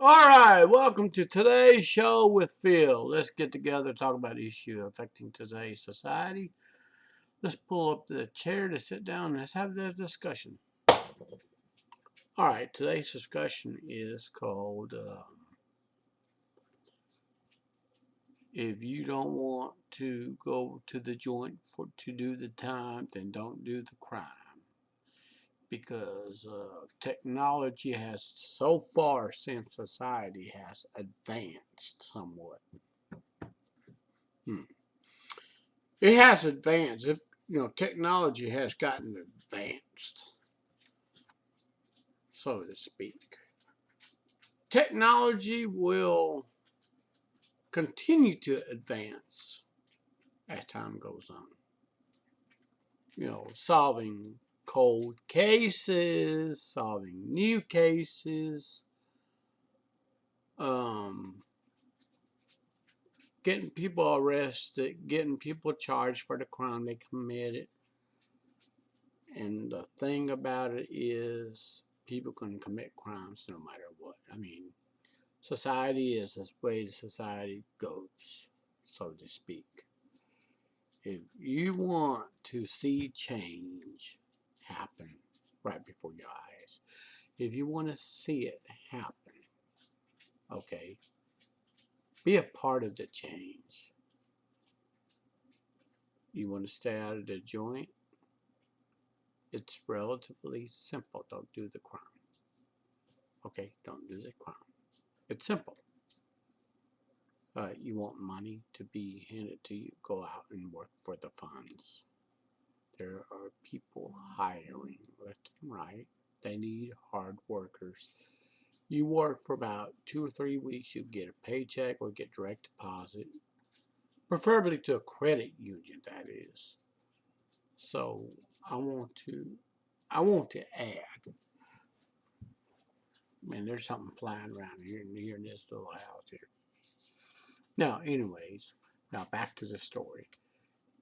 All right, welcome to today's show with Phil. Let's get together, talk about issue affecting today's society. Let's pull up the chair to sit down and let's have this discussion. All right, today's discussion is called if you don't want to go to the joint to do the time, then don't do the crime. Because technology has so far since society has advanced somewhat. Hmm. It has advanced. If technology has gotten advanced, so to speak. Technology will continue to advance as time goes on. Solving cold cases, solving new cases, um, getting people arrested, getting people charged for the crime they committed. And the thing about it is, people can commit crimes no matter what. I mean, society is the way society goes, so to speak. If you want to see change happen right before your eyes, if you want to see it happen, okay, be a part of the change. You want to stay out of the joint? It's relatively simple. Don't do the crime. Okay, don't do the crime. It's simple. You want money to be handed to you, go out and work for the funds. There are people hiring left and right. They need hard workers. You work for about 2 or 3 weeks, you get a paycheck or get direct deposit, preferably to a credit union, that is. So I want to add, man, there's something flying around here in this little house here. Now, anyways, now back to the story.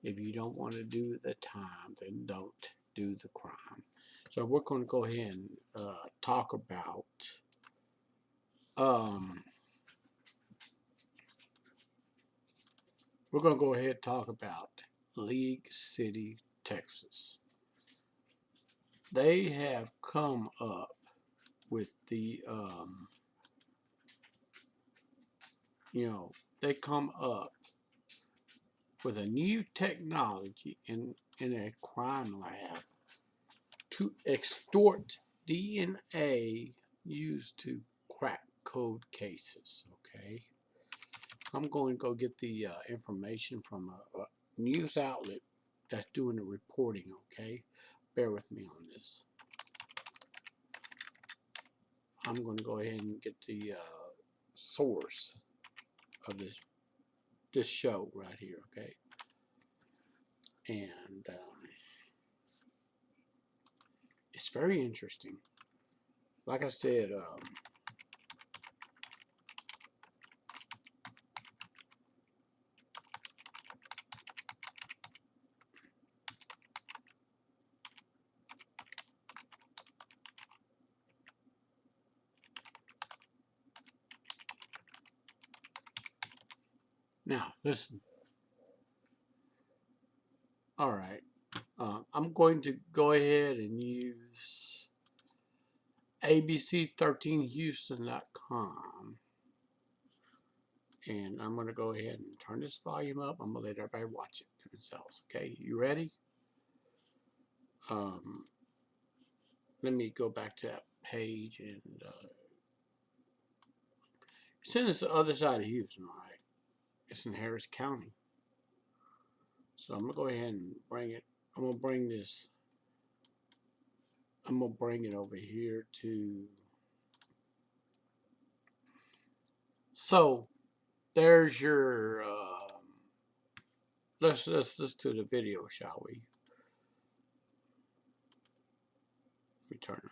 If you don't want to do the time, then don't do the crime. So we're going to go ahead and talk about um, we're going to go ahead and talk about League City, Texas. They have come up with they come up with a new technology in a crime lab to extort DNA used to crack code cases. Okay, I'm going to go get the information from a news outlet that's doing the reporting. Okay, bear with me on this. I'm going to go ahead and get the source of this show right here. Okay, and it's very interesting. Like I said, now listen. All right, I'm going to go ahead and use abc13houston.com, and I'm going to go ahead and turn this volume up. I'm going to let everybody watch it themselves. Okay, you ready? Um, Let me go back to that page, and it's in the other side of Houston, all right? It's in Harris County. So I'm going to go ahead and bring it. I'm going to bring this. I'm going to bring it over here to. So there's your. Let's do the video, shall we? Let me turn it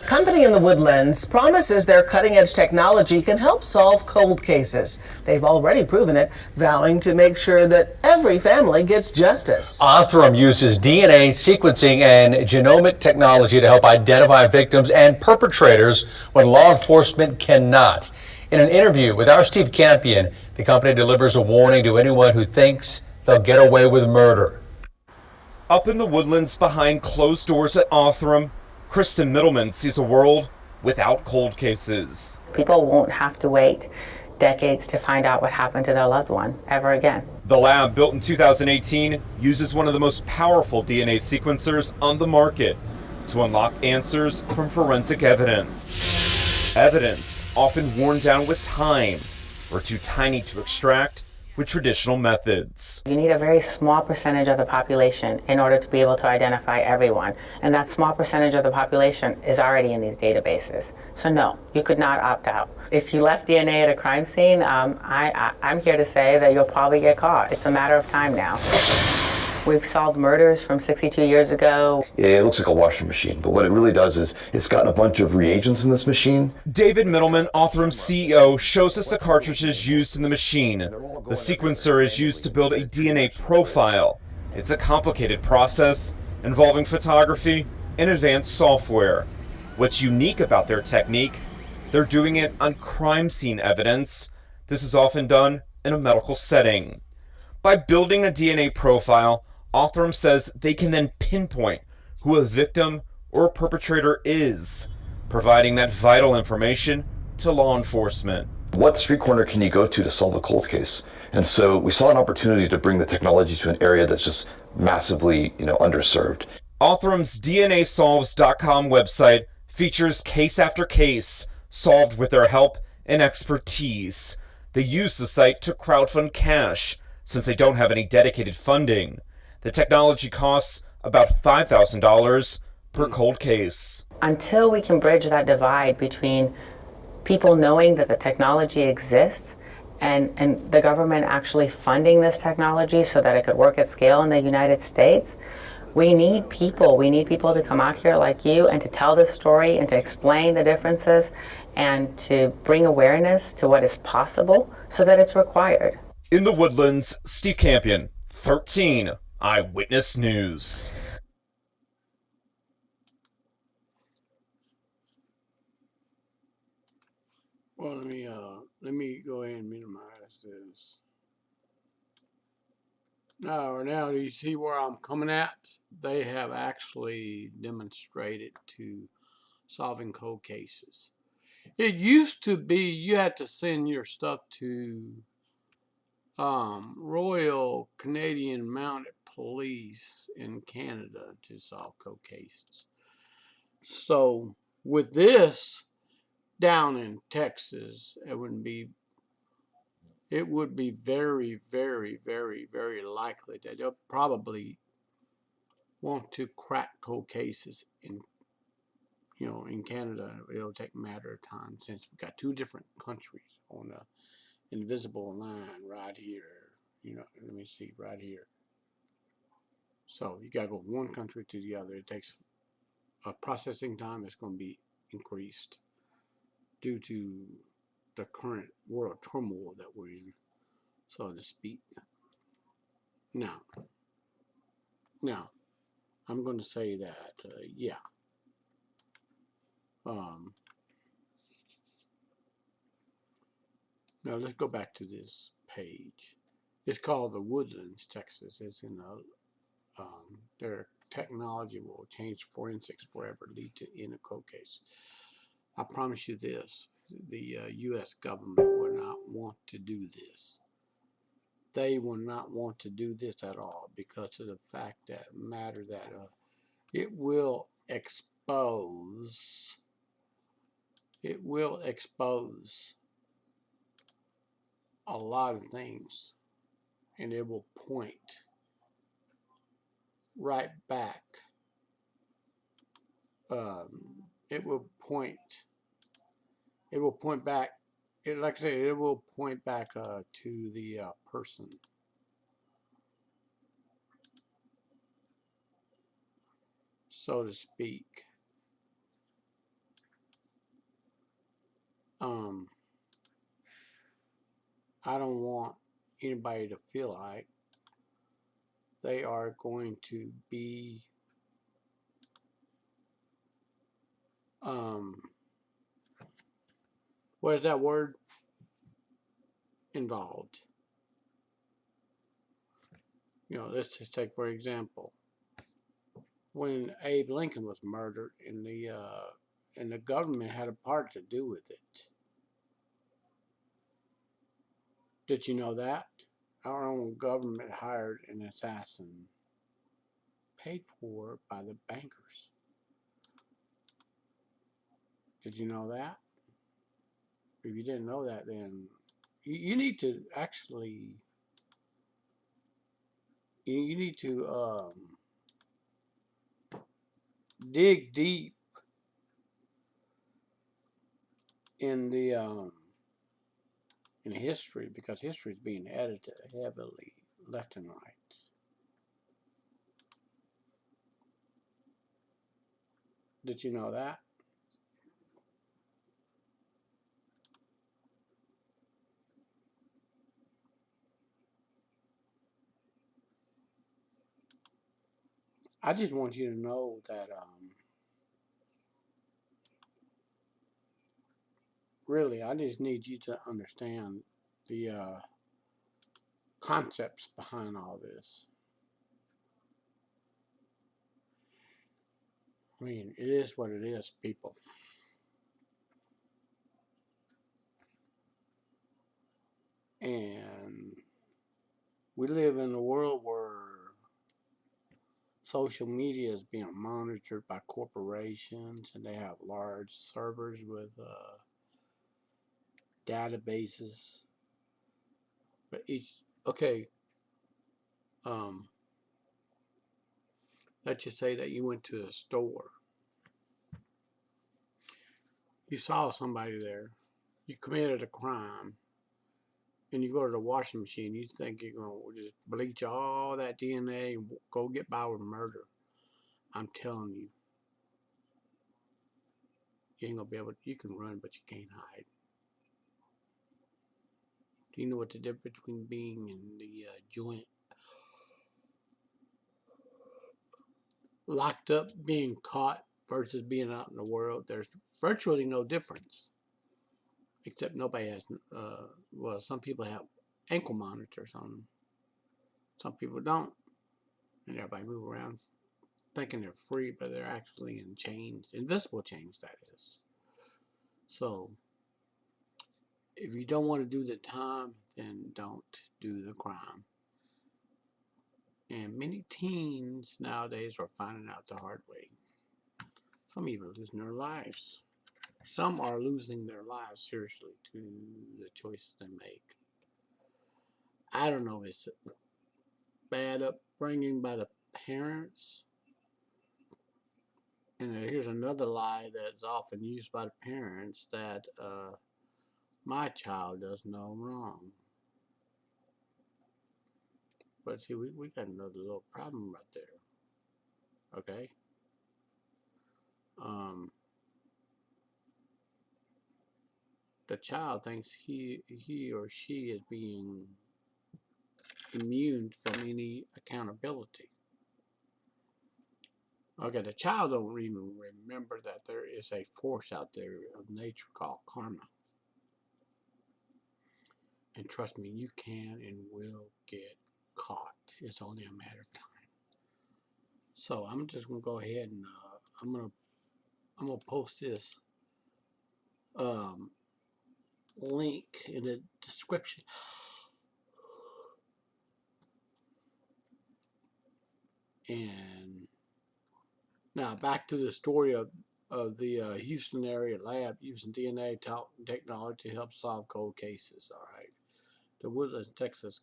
on. company in the Woodlands promises their cutting-edge technology can help solve cold cases. They've already proven it, vowing to make sure that every family gets justice. Othram uses DNA sequencing and genomic technology to help identify victims and perpetrators when law enforcement cannot. In an interview with our Steve Campion, the company delivers a warning to anyone who thinks they'll get away with murder. Up in the Woodlands behind closed doors at Othram, Kristen Middleman sees a world without cold cases. People won't have to wait decades to find out what happened to their loved one ever again. The lab, built in 2018, uses one of the most powerful DNA sequencers on the market to unlock answers from forensic evidence. Evidence often worn down with time or too tiny to extract with traditional methods. You need a very small percentage of the population in order to be able to identify everyone. And that small percentage of the population is already in these databases. So no, you could not opt out. If you left DNA at a crime scene, I'm here to say that you'll probably get caught. It's a matter of time now. We've solved murders from 62 years ago. It looks like a washing machine, but what it really does is it's got a bunch of reagents in this machine. David Middleman, Othram's CEO, shows us the cartridges used in the machine. The sequencer is used to build a DNA profile. It's a complicated process involving photography and advanced software. What's unique about their technique? They're doing it on crime scene evidence. This is often done in a medical setting. By building a DNA profile, Othram says they can then pinpoint who a victim or a perpetrator is, providing that vital information to law enforcement. What street corner can you go to solve a cold case? And so we saw an opportunity to bring the technology to an area that's just massively, underserved. Othram's DNAsolves.com website features case after case solved with their help and expertise. They use the site to crowdfund cash since they don't have any dedicated funding. The technology costs about $5,000 per cold case. Until we can bridge that divide between people knowing that the technology exists and the government actually funding this technology so that it could work at scale in the United States, we need people. We need people to come out here like you and to tell this story and to explain the differences and to bring awareness to what is possible so that it's required. In the Woodlands, Steve Campion, 13 Eyewitness News. Well, let me go ahead and minimize this. Now do you see where I'm coming at? They have actually demonstrated to solving cold cases. It used to be you had to send your stuff to Royal Canadian Mounted Police in Canada to solve cold cases. So with this down in Texas, it would be very, very, very, very likely that they'll probably want to crack cold cases in Canada. It'll take a matter of time since we've got two different countries on the invisible line right here. Let me see right here. So you gotta go from one country to the other. It takes a processing time that's going to be increased due to the current world turmoil that we're in, so to speak. Now I'm going to say that now let's go back to this page. It's called the Woodlands, Texas. It's in their technology will change forensics forever, lead to in a cold case. I promise you this: the U.S. government will not want to do this. They will not want to do this at all because of the fact that it will expose. It will expose a lot of things, and it will point right back. It will point back. Like I say, it will point back to the person. So to speak. I don't want anybody to feel like they are going to be what is that word? Involved. You know, let's just take for example, when Abe Lincoln was murdered, and the government had a part to do with it. Did you know that? Our own government hired an assassin, paid for by the bankers. Did you know that? If you didn't know that, then you need to actually you need to dig deep in the in history, because history is being edited heavily left and right. Did you know that? I just want you to know that really, I just need you to understand the concepts behind all this. I mean, it is what it is, people. And we live in a world where social media is being monitored by corporations, and they have large servers with databases. But okay, um, let's just say that you went to a store. You saw somebody there. You committed a crime. And you go to the washing machine. You think you're going to just bleach all that DNA and go get by with murder. I'm telling you. You ain't going to be able to. You can run, but you can't hide. Do you know what the difference between being in the joint, locked up, being caught, versus being out in the world? There's virtually no difference. Except nobody has, well, some people have ankle monitors on them. Some people don't. And everybody move around thinking they're free, but they're actually in chains. Invisible chains, that is. So, if you don't want to do the time, then don't do the crime. And many teens nowadays are finding out the hard way. Some even losing their lives. Some are losing their lives seriously to the choices they make. I don't know if it's bad upbringing by the parents. And here's another lie that's often used by the parents, that my child does no wrong. But see, we got another little problem right there. Okay? The child thinks he or she is being immune from any accountability. Okay, the child don't even remember that there is a force out there of nature called karma. And trust me, you can and will get caught. It's only a matter of time. So I'm just gonna go ahead and I'm gonna post this link in the description. And now back to the story of the Houston area lab using DNA technology to help solve cold cases. All right, the Woodlands, Texas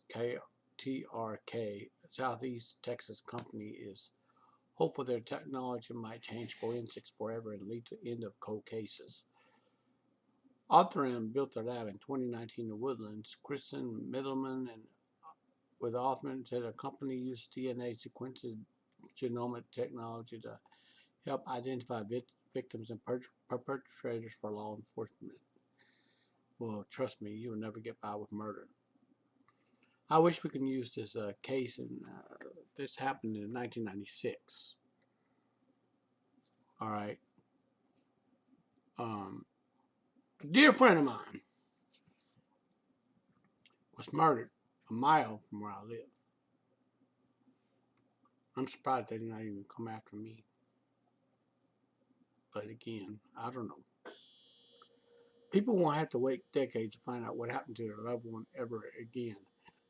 TRK Southeast Texas company is hopeful their technology might change forensics forever and lead to end of cold cases. Othram built their lab in 2019 in the Woodlands. Kristen Middleman and with Othram said the company used DNA sequencing genomic technology to help identify victims and perpetrators for law enforcement. well, trust me, you'll never get by with murder. I wish we can use this case, and this happened in 1996. All right. A dear friend of mine was murdered a mile from where I live. I'm surprised they did not even come after me. But again, I don't know. People won't have to wait decades to find out what happened to their loved one ever again,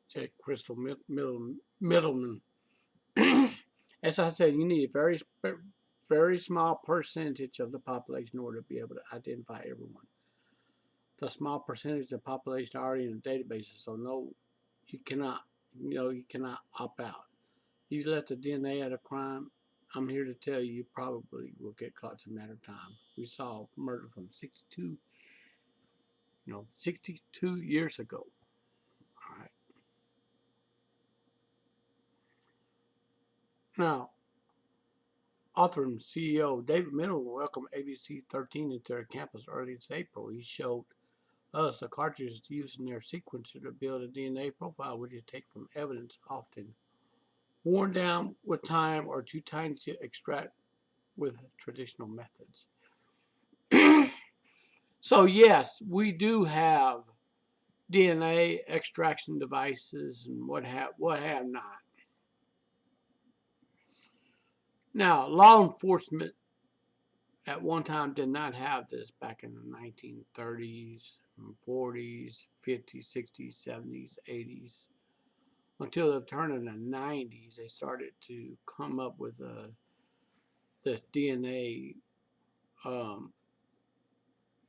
said Crystal Middleman. As I said, you need a very small percentage of the population in order to be able to identify everyone. The small percentage of the population already in the databases, so no, you cannot opt out. You let the DNA out of crime, I'm here to tell you, you probably will get caught in a matter of time. We saw murder from 62 years ago. All right. Now, author and CEO David Middleman welcomed ABC 13 into their campus early this April. He showed us the cartridges used in their sequencer to build a DNA profile, which is taken from evidence often worn down with time or too tiny to extract with traditional methods. So yes, we do have DNA extraction devices and what have not. Now, law enforcement at one time did not have this back in the 1930s, 40s, 50s, 60s, 70s, 80s. Until the turn of the 90s, they started to come up with this DNA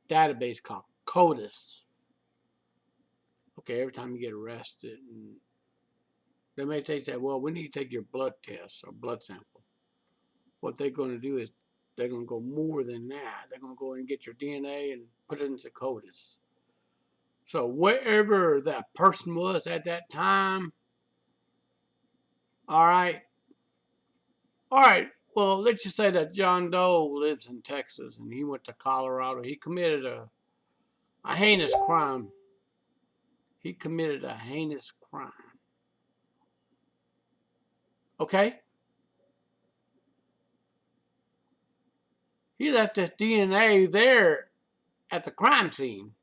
database called CODIS. Okay, every time you get arrested, and they may say, well, we need to take your blood test or blood sample. What they're going to do is they're going to go more than that. They're going to go and get your DNA and put it into CODIS. So wherever that person was at that time, all right, well, let's just say that John Doe lives in Texas and he went to Colorado. He committed a heinous crime. He committed a heinous crime. Okay? He left his DNA there at the crime scene.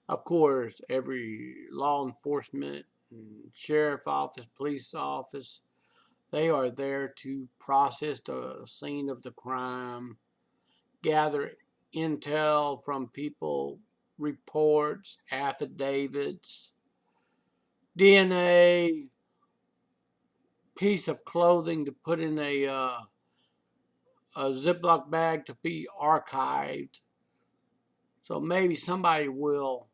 Of course, every law enforcement, sheriff office, police office, they are there to process the scene of the crime, gather intel from people, reports, affidavits, DNA, piece of clothing to put in a Ziploc bag to be archived. So maybe somebody will,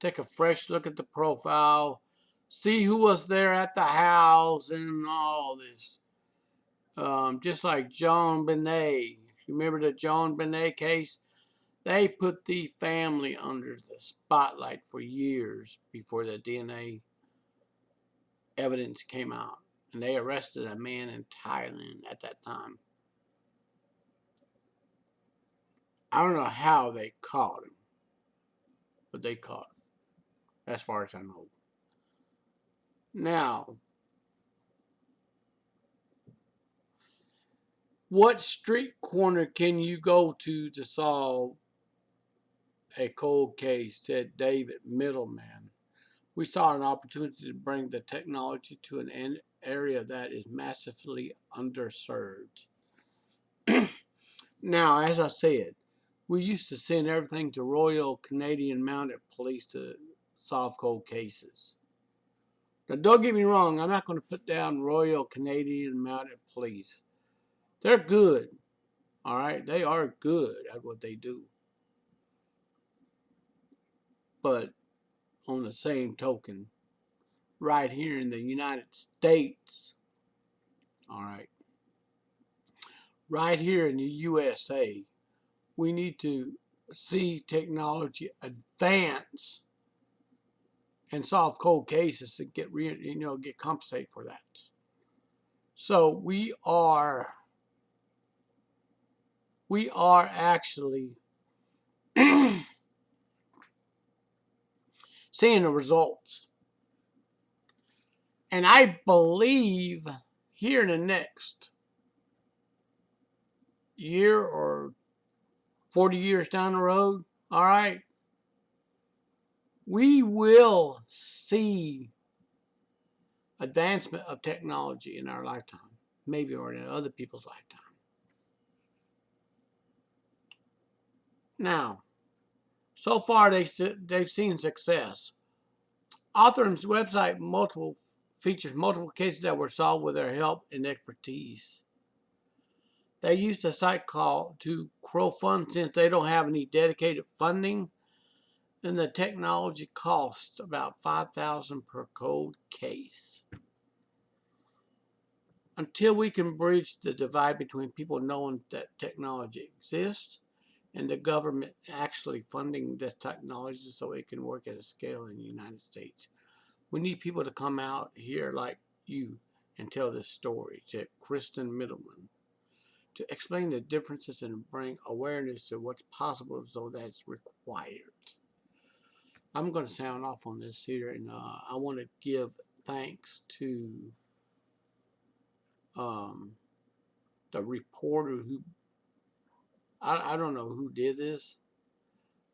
take a fresh look at the profile, see who was there at the house and all this. Just like JonBenét. You remember the JonBenét case? They put the family under the spotlight for years before the DNA evidence came out. And they arrested a man in Thailand at that time. I don't know how they caught him, but they caught him, as far as I know. Now, what street corner can you go to solve a cold case, said David Middleman. We saw an opportunity to bring the technology to an area that is massively underserved. Now, as I said, we used to send everything to Royal Canadian Mounted Police to solve cold cases. Now, don't get me wrong, I'm not going to put down Royal Canadian Mounted Police. They're good, all right? They are good at what they do. But on the same token, right here in the United States, all right, right here in the USA, we need to see technology advance and solve cold cases to get compensated for that. So we are we are actually seeing the results. And I believe here in the next year or 40 years down the road, all right, we will see advancement of technology in our lifetime, maybe or in other people's lifetime. Now, so far they've seen success. Author's website features multiple cases that were solved with their help and expertise. They used a site called to crowdfund since they don't have any dedicated funding. Then the technology costs about $5,000 per cold case. Until we can bridge the divide between people knowing that technology exists and the government actually funding this technology so it can work at a scale in the United States. We need people to come out here like you and tell this story to Kristen Middleman, to explain the differences and bring awareness to what's possible so that's required. I'm going to sound off on this here, and I want to give thanks to the reporter who, I don't know who did this.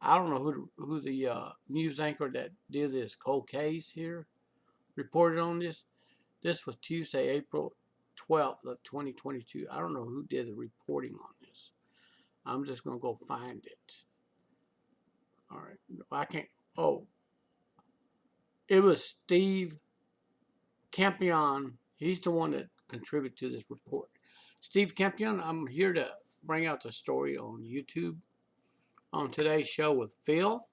I don't know who the news anchor that did this cold case here reported on this. This was Tuesday, April 12th of 2022. I don't know who did the reporting on this. I'm just going to go find it. All right. I can't. Oh. It was Steve Campion. He's the one that contributed to this report. Steve Campion, I'm here to bring out the story on YouTube on today's show with Phil.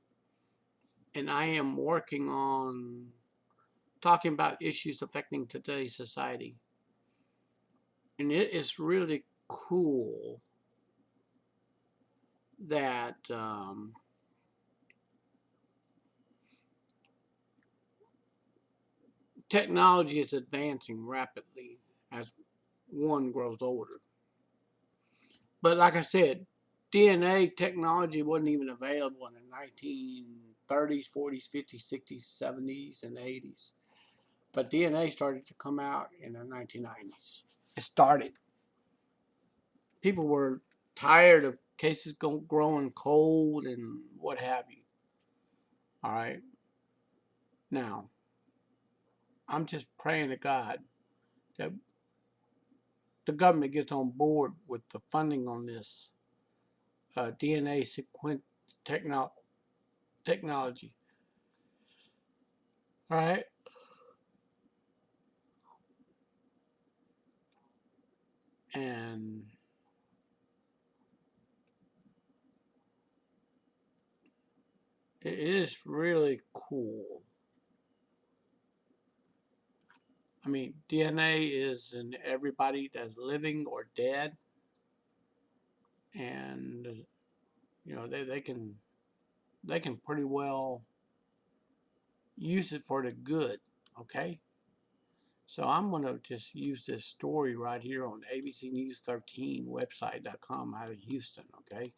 And I am working on talking about issues affecting today's society. And it is really cool that technology is advancing rapidly as one grows older. But like I said, DNA technology wasn't even available in the 1930s, 40s, 50s, 60s, 70s, and 80s. But DNA started to come out in the 1990s. It started. People were tired of cases growing cold and what have you. All right. Now, I'm just praying to God that the government gets on board with the funding on this DNA sequence technology. All right. And it is really cool. I mean, DNA is in everybody that's living or dead. And, you know, they can pretty well use it for the good, okay? So I'm going to just use this story right here on ABC News 13 website.com out of Houston, okay?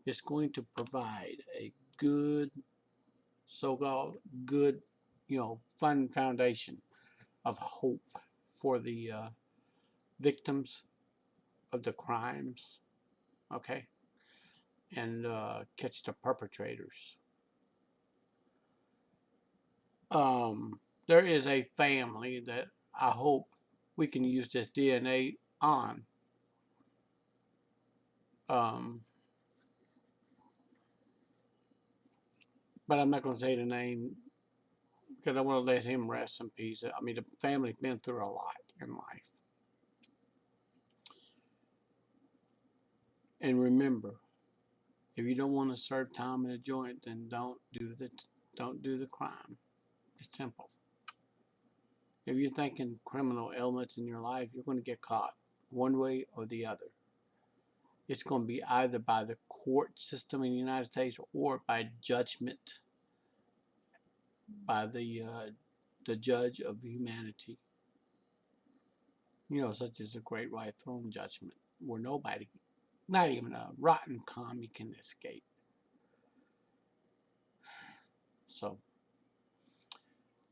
It's going to provide a good, so-called good, you know, fun foundation of hope for the victims of the crimes, okay? And catch the perpetrators. There is a family that I hope we can use this DNA on. But I'm not going to say the name because I want to let him rest in peace. I mean, the family's been through a lot in life. And remember, if you don't want to serve time in a joint, then don't do the crime. It's simple. If you're thinking criminal elements in your life, you're going to get caught one way or the other. It's going to be either by the court system in the United States or by judgment by the judge of humanity. You know, such as the Great White Throne Judgment, where nobody not even a rotten commie can escape. So,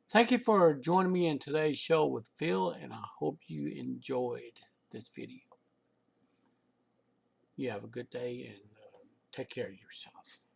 thank you for joining me in today's show with Phil, and I hope you enjoyed this video. You have a good day, and take care of yourself.